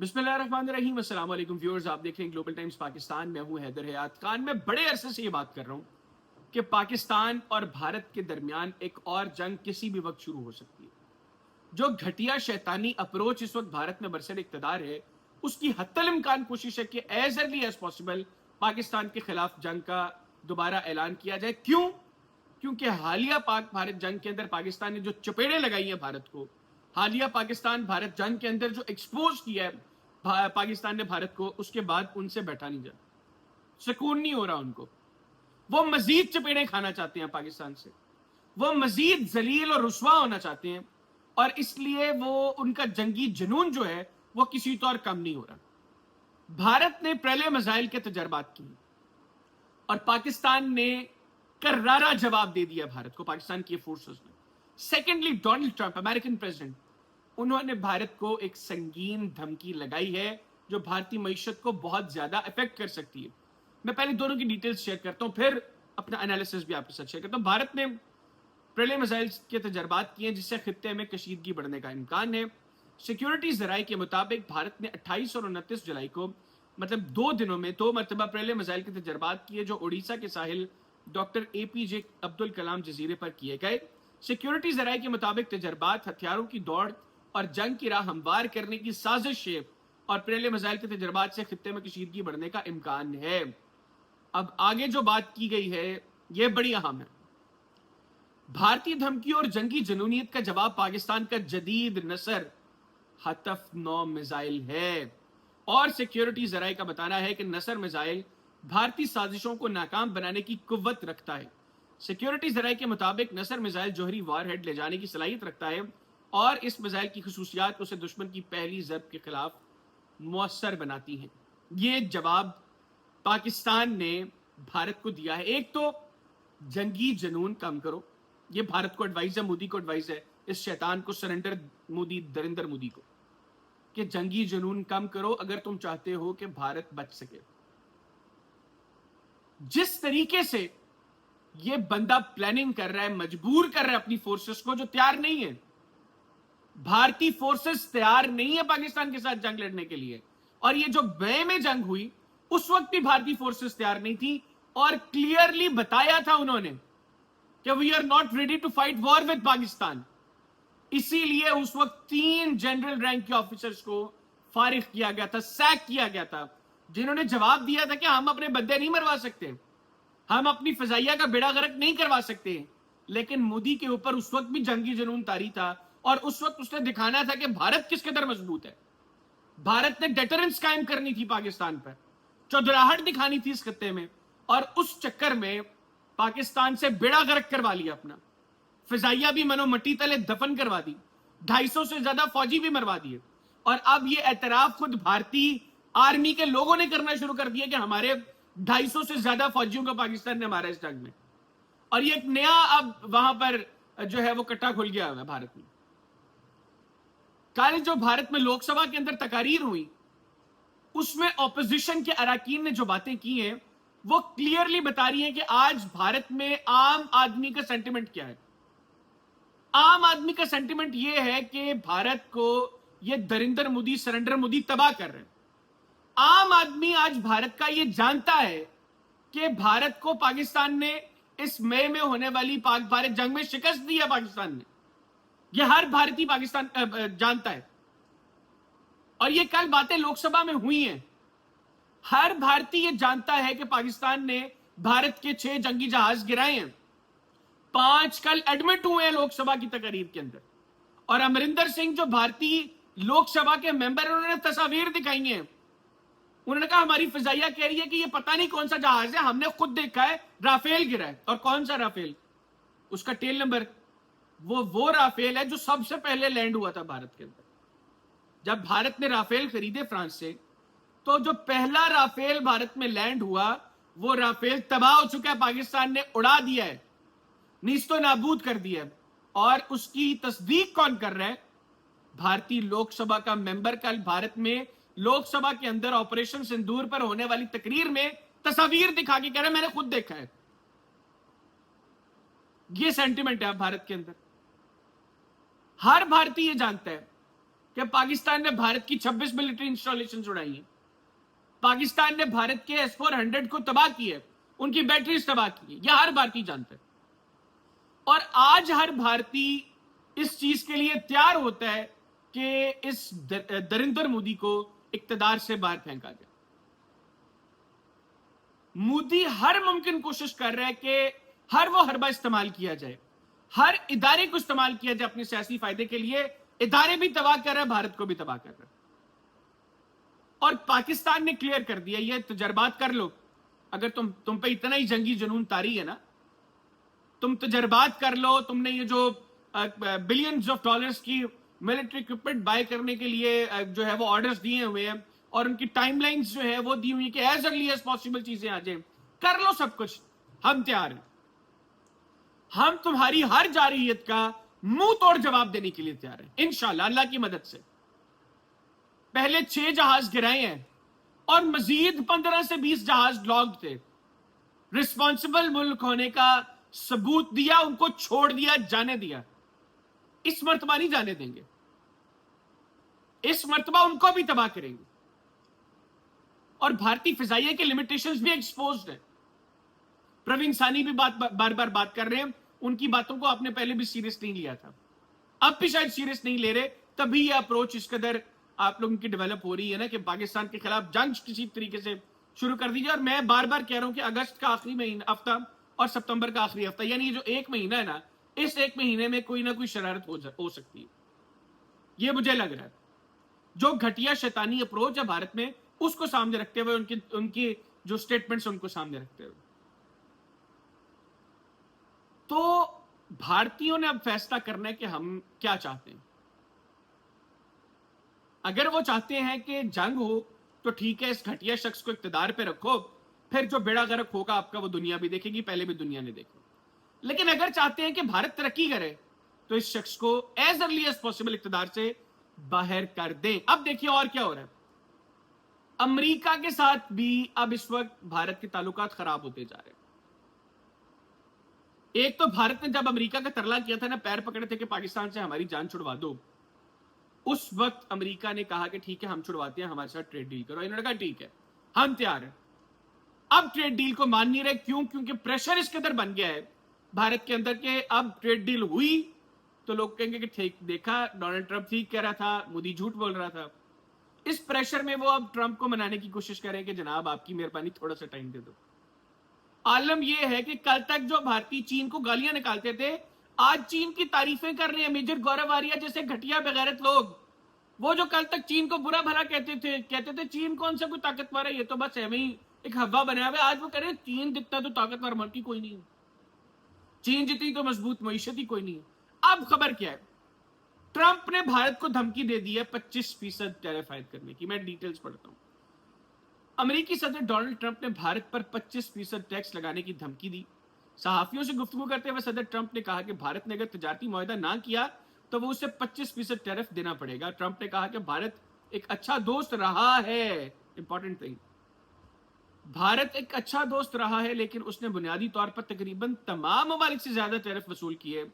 बिस्मिल्लाहिर्रहमानिर्रहीम। अस्सलाम वालेकुम व्यूअर्स, आप देख रहे हैं ग्लोबल टाइम्स पाकिस्तान। मैं हूं हैदर हयात खान। मैं बड़े अरसे से ये बात कर रहा हूं कि पाकिस्तान और भारत के दरमियान एक और जंग किसी भी वक्त शुरू हो सकती है। जो घटिया शैतानी अप्रोच इस वक्त भारत में बरसर इक़्तिदार है, उसकी हत्तल इम्कान कोशिश है कि as early as possible Pakistan के खिलाफ जंग का दोबारा ऐलान किया जाए। क्यों? क्योंकि हालिया पाक भारत जंग के अंदर पाकिस्तान ने जो चपेड़े लगाई हैं भारत को, हालिया पाकिस्तान भारत जंग के अंदर जो एक्सपोज किया है पाकिस्तान ने भारत को, उसके बाद उनसे बैठा नहीं जा, सुकून नहीं हो रहा उनको। वो मजीद चपेड़े खाना चाहते हैं पाकिस्तान से, वो मजीद जलील और रुस्वा होना चाहते हैं, और इसलिए वो उनका जंगी जुनून जो है वो किसी तौर कम नहीं हो रहा। भारत ने पहले मिसाइल के तजर्बात किए और पाकिस्तान ने करारा जवाब दे दिया भारत को, पाकिस्तान की फोर्सेस ने। Secondly, Donald Trump American president, उन्होंने भारत को एक संगीन धमकी लगाई है जो भारतीय मईशत को बहुत ज्यादा अफेक्ट कर सकती है। मैं पहले दोनों की डिटेल्स शेयर करता हूं, फिर अपना एनालिसिस भी आपके साथ शेयर करता हूं। भारत ने पहले मिसाइल के तजर्बात किए जिससे खित्ते में कशीदगी बढ़ने का इम्कान है। सिक्योरिटी जराये के मुताबिक भारत ने 28 और 29 जुलाई को, मतलब 2 दिनों में 2 मरतबा पहले मिसाइल के तजर्बात किए जो उड़ीसा के साहिल डॉक्टर APJ अब्दुल कलाम जजीरे पर किए गए। सिक्योरिटी जराये के मुताबिक तजर्बात हथियारों की दौड़ और जंग की राह हमवार करने की साजिश है और पहले मिसाइल के तजर्बात से खित्ते में कशीदगी बढ़ने का इम्कान है। अब आगे जो बात की गई है यह बड़ी अहम है। भारतीय धमकी और जंगी जनूनियत का जवाब पाकिस्तान का जदीद नसर हतफ 9 मिसाइल है, और सिक्योरिटी जराये का बताना है कि नसर मिसाइल भारतीय साजिशों को नाकाम बनाने की कुव्वत रखता है। सिक्योरिटी जराये के मुताबिक नसर मिसाइल जोहरी वारहेड ले जाने की सलाहियत रखता है और इस मिसाइल की खसूसियात उसे दुश्मन की पहली ज़रब के खिलाफ मुअस्सर बनाती हैं। ये जवाब पाकिस्तान ने भारत को दिया है। एक तो जंगी जुनून कम करो, ये भारत को एडवाइस है, मोदी को एडवाइस है, इस शैतान को, सरेंडर मोदी, दरिंदर मोदी को, कि जंगी जुनून कम करो अगर तुम चाहते हो कि भारत बच सके। जिस तरीके से ये बंदा प्लानिंग कर रहा है, मजबूर कर रहा है अपनी फोर्सेस को, जो तैयार नहीं है, भारतीय फोर्सेस तैयार नहीं है पाकिस्तान के साथ जंग लड़ने के लिए। और ये जो मई में जंग हुई उस वक्त भी भारतीय फोर्सेस तैयार नहीं थी, और क्लियरली बताया था उन्होंने कि we are not ready to fight war with Pakistan. इसीलिए उस वक्त 3 जनरल रैंक के ऑफिसर्स को फारिग किया गया था, सैक किया गया था, जिन्होंने जवाब दिया था कि हम अपने बंदे नहीं मरवा सकते, हम अपनी फजाइया का बेड़ा गर्क नहीं करवा सकते। लेकिन मोदी के ऊपर उस वक्त भी जंगी जुनून तारी था, और उस वक्त उसने दिखाना था कि भारत किस कदर मजबूत है। भारत ने डेटरेंस कायम करनी थी पाकिस्तान पर, चौधराहट दिखानी थी इस खत्ते में, और उस चक्कर में पाकिस्तान से बेड़ा गर्क करवा लिया अपना। फिजाइया भी मनो मट्टी तले दफन करवा दी, 250 से ज्यादा फौजी भी मरवा दिए, और अब ये एतराफ खुद भारतीय आर्मी के लोगों ने करना शुरू कर दिया कि हमारे 250 से ज्यादा फौजियों को पाकिस्तान ने मारा इस जंग में। और ये एक नया अब वहां पर जो है वो कट्टा खुल गया है भारत में। कल जो भारत में लोकसभा के अंदर तकारीर हुई उसमें ऑपोजिशन के अराकीन ने जो बातें की हैं वो क्लियरली बता रही हैं कि आज भारत में आम आदमी का सेंटिमेंट क्या है। आम आदमी का सेंटिमेंट यह है कि भारत को ये दरिंदर मोदी, सरेंडर मोदी तबाह कर रहे हैं। आम आदमी आज भारत का ये जानता है कि भारत को पाकिस्तान ने इस मई में होने वाली पाक भारत जंग में शिकस्त दी है। पाकिस्तान ने, यह हर भारतीय पाकिस्तान जानता है, और ये कल बातें लोकसभा में हुई हैं। हर भारतीय ये जानता है कि पाकिस्तान ने भारत के 6 जंगी जहाज गिराए हैं, 5 कल एडमिट हुए हैं लोकसभा की तकरीर के अंदर। और अमरिंदर सिंह जो भारतीय लोकसभा के मेंबर हैं, उन्होंने तस्वीर दिखाई हैं। उन्होंने कहा हमारी फिजाइया कह रही है कि ये पता नहीं कौन सा जहाज है, हमने खुद देखा है, राफेल गिरा है। और कौन सा राफेल? उसका टेल नंबर वो राफेल है जो सबसे पहले लैंड हुआ था भारत के अंदर। जब भारत ने राफेल खरीदे फ्रांस से, तो जो पहला राफेल भारत में लैंड हुआ वो राफेल तबाह हो चुका है, पाकिस्तान ने उड़ा दिया है, नीस्तो नाबूद कर दिया है। और उसकी तस्दीक कौन कर रहा है? भारतीय लोकसभा का मेंबर कल भारत में लोकसभा के अंदर ऑपरेशन सिंदूर पर होने वाली तकरीर में तस्वीर दिखा के कह रहे मैंने खुद देखा है। ये सेंटिमेंट है भारत के अंदर। हर भारतीय ये जानता है کہ پاکستان نے بھارت کی 26 ملٹری انسٹالیشن اڑائی ہیں, پاکستان نے بھارت کے S-400 کو تباہ کی ہے, ان کی بیٹریز تباہ کی ہے, یہ ہر بھارتی جانتا ہے. اور آج ہر بھارتی اس چیز کے لیے تیار ہوتا ہے کہ اس نریندر مودی کو اقتدار سے باہر پھینکا جائے. مودی ہر ممکن کوشش کر رہا ہے کہ ہر وہ حربہ استعمال کیا جائے, ہر ادارے کو استعمال کیا جائے اپنے سیاسی فائدے کے لیے. ادارے بھی تباہ کر رہا ہے, بھارت کو بھی تباہ کر رہا ہے. اور پاکستان نے کلیئر کر دیا, یہ تجربات کر لو, اگر تم پہ اتنا ہی جنگی جنون طاری ہے نا, تم تجربات کر لو. تم نے یہ جو بلینز آف ڈالرز کی ملٹری اکوپمنٹ بائی کرنے کے لیے جو ہے وہ آرڈرز دیے ہوئے ہیں, اور ان کی ٹائم لائنز جو ہے وہ دی ہوئی کہ ایز ارلی ایز پاسبل چیزیں آ جائیں, کر لو سب کچھ, ہم تیار ہیں. ہم تمہاری ہر جارحیت کا منہ توڑ جواب دینے کے لیے تیار ہیں انشاءاللہ, اللہ کی مدد سے. پہلے 6 جہاز گرائے ہیں اور مزید 15 سے 20 جہاز لاگ تھے. رسپانسبل ملک ہونے کا ثبوت دیا, ان کو چھوڑ دیا, جانے دیا. اس مرتبہ نہیں جانے دیں گے, اس مرتبہ ان کو بھی تباہ کریں گے. اور بھارتی فضائیہ کے لمیٹیشنز بھی ایکسپوزڈ ہیں. پروین سانی بھی بار بار بات کر رہے ہیں, ان کی باتوں کو آپ نے پہلے بھی سیریس نہیں لیا تھا, اب بھی شاید سیریس نہیں لے رہے. تبھی یہ اپروچ اس قدر آپ لوگوں کی ڈیولپ ہو رہی ہے نا کہ پاکستان کے خلاف جنگ کسی طریقے سے شروع کر دیجیے. اور میں بار بار کہہ رہا ہوں کہ اگست کا آخری ہفتہ اور ستمبر کا آخری ہفتہ, یعنی یہ جو 1 مہینہ ہے نا, اس 1 مہینے میں کوئی نہ کوئی شرارت ہو سکتی ہے. یہ مجھے لگ رہا ہے. جو گھٹیا شیطانی اپروچ ہے بھارت میں, اس کو سامنے رکھتے ہوئے, ان کی جو سٹیٹمنٹس ان کو سامنے رکھتے ہوئے, تو بھارتیوں نے اب فیصلہ کرنا ہے کہ ہم کیا چاہتے ہیں. اگر وہ چاہتے ہیں کہ جنگ ہو تو ٹھیک ہے, اس گھٹیا شخص کو اقتدار پہ رکھو, پھر جو بیڑا غرق ہوگا آپ کا وہ دنیا بھی دیکھے گی, پہلے بھی دنیا نے دیکھا. لیکن اگر چاہتے ہیں کہ بھارت ترقی کرے تو اس شخص کو ایز ارلی ایز پاسبل اقتدار سے باہر کر دیں. اب دیکھیے اور کیا ہو رہا ہے. امریکہ کے ساتھ بھی اب اس وقت بھارت کے تعلقات خراب ہوتے جا رہے ہیں. ایک تو بھارت نے جب امریکہ کا ترلا کیا تھا نا, پیر پکڑے تھے کہ پاکستان سے ہماری جان چھڑوا دو, اس وقت امریکہ نے کہا کہ ٹھیک ہے ہم چھڑواتے ہیں, ہمارے ساتھ ٹریڈ ڈیل کرو. انہوں نے کہا ٹھیک ہے ہم تیار ہیں. اب ٹریڈ ڈیل کو مان نہیں رہے. کیوں؟ کیونکہ پریشر اس قدر بن گیا ہے بھارت کے اندر کہ اب ٹریڈ ڈیل ہوئی تو لوگ کہیں گے کہ ٹھیک دیکھا, ڈونلڈ ٹرمپ ٹھیک کہہ رہا تھا, مودی جھوٹ بول رہا تھا. اس پریشر میں وہ اب ٹرمپ کو منانے کی کوشش کریں کہ جناب آپ کی مہربانی تھوڑا سا ٹائم دے دو. عالم یہ ہے کہ کل تک جو بھارتی چین کو گالیاں نکالتے تھے, آج چین کی تعریفیں کر رہے ہیں میجر گورو آریہ جیسے گھٹیا بغیرت لوگ. وہ جو کل تک چین کو برا بھلا کہتے تھے چین کون سا کوئی طاقتور ہے, یہ تو بس ایویں ہی ایک ہوا بنا ہوا ہے. آج وہ کہہ رہے ہیں چین جتنا تو طاقتور ملک ہی کوئی نہیں ہے, چین جتنی تو مضبوط معیشت ہی کوئی نہیں ہے. اب خبر کیا ہے, ٹرمپ نے بھارت کو دھمکی دے دی ہے 25% ٹیرف عائد کرنے کی. میں ڈیٹیلز پڑھتا ہوں. امریکی صدر ڈونلڈ ٹرمپ نے بھارت پر 25% ٹیکس لگانے کی دھمکی دی. صحافیوں سے گفتگو کرتے ہوئے صدر ٹرمپ نے کہا کہ بھارت نے اگر تجارتی معاہدہ نہ کیا تو وہ اسے 25% ٹیرف دینا پڑے گا. ٹرمپ نے کہا کہ بھارت ایک اچھا دوست رہا ہے, امپورٹنٹ تھنگ, بھارت ایک اچھا دوست رہا ہے لیکن اس نے بنیادی طور پر تقریباً تمام ممالک سے زیادہ ٹیرف وصول کیے.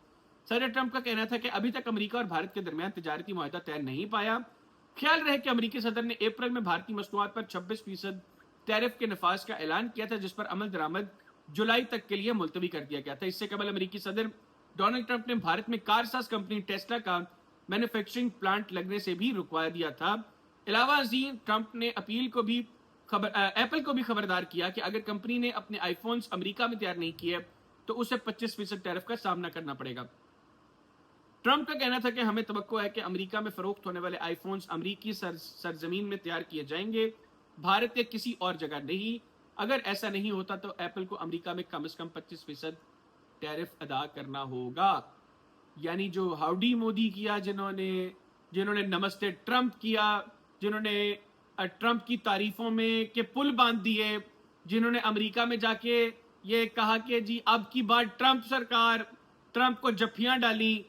صدر ٹرمپ کا کہنا تھا کہ ابھی تک امریکہ اور بھارت کے درمیان تجارتی معاہدہ طے نہیں پایا. خیال رہے کہ امریکی صدر نے اپریل میں بھارتی مصنوعات پر 26% ٹیرف کے نفاذ کا اعلان کیا تھا, جس پر عمل درآمد جولائی تک کے لیے ملتوی کر دیا گیا تھا. اس سے قبل امریکی صدر ڈونلڈ ٹرمپ نے بھارت میں کار ساز کمپنی ٹیسلا کا مینوفیکچرنگ پلانٹ لگنے سے بھی رکوا دیا تھا. علاوہ ازیں ٹرمپ نے ایپل کو بھی خبردار کیا کہ اگر کمپنی نے اپنے آئی فونز امریکہ میں تیار نہیں کیے تو اسے 25% ٹیرف کا سامنا کرنا پڑے گا. ٹرمپ کا کہنا تھا کہ ہمیں توقع ہے کہ امریکہ میں فروخت ہونے والے آئی فونز امریکی سرزمین میں تیار کیے جائیں گے, بھارت یا کسی اور جگہ نہیں. اگر ایسا نہیں ہوتا تو ایپل کو امریکہ میں کم از کم 25% ٹیرف ادا کرنا ہوگا. یعنی جو ہاؤڈی مودی کیا, جنہوں نے نمستے ٹرمپ کیا, جنہوں نے ٹرمپ کی تعریفوں میں کہ پل باندھ دیے, جنہوں نے امریکہ میں جا کے یہ کہا کہ جی اب کی بار ٹرمپ سرکار, ٹرمپ کو جفیاں ڈالی,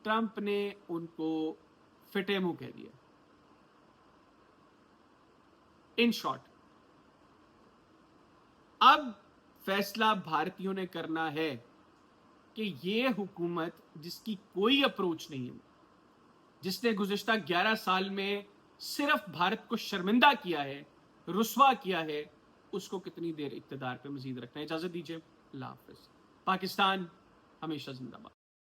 ٹرمپ نے ان کو فٹے منہ کہہ دیا. ان شارٹ, اب فیصلہ بھارتیوں نے کرنا ہے کہ یہ حکومت جس کی کوئی اپروچ نہیں ہے, جس نے گزشتہ 11 سال میں صرف بھارت کو شرمندہ کیا ہے، رسوا کیا ہے، اس کو کتنی دیر اقتدار پہ مزید رکھنا ہے؟ اجازت دیجیے، اللہ حافظ۔ پاکستان ہمیشہ زندہ باد۔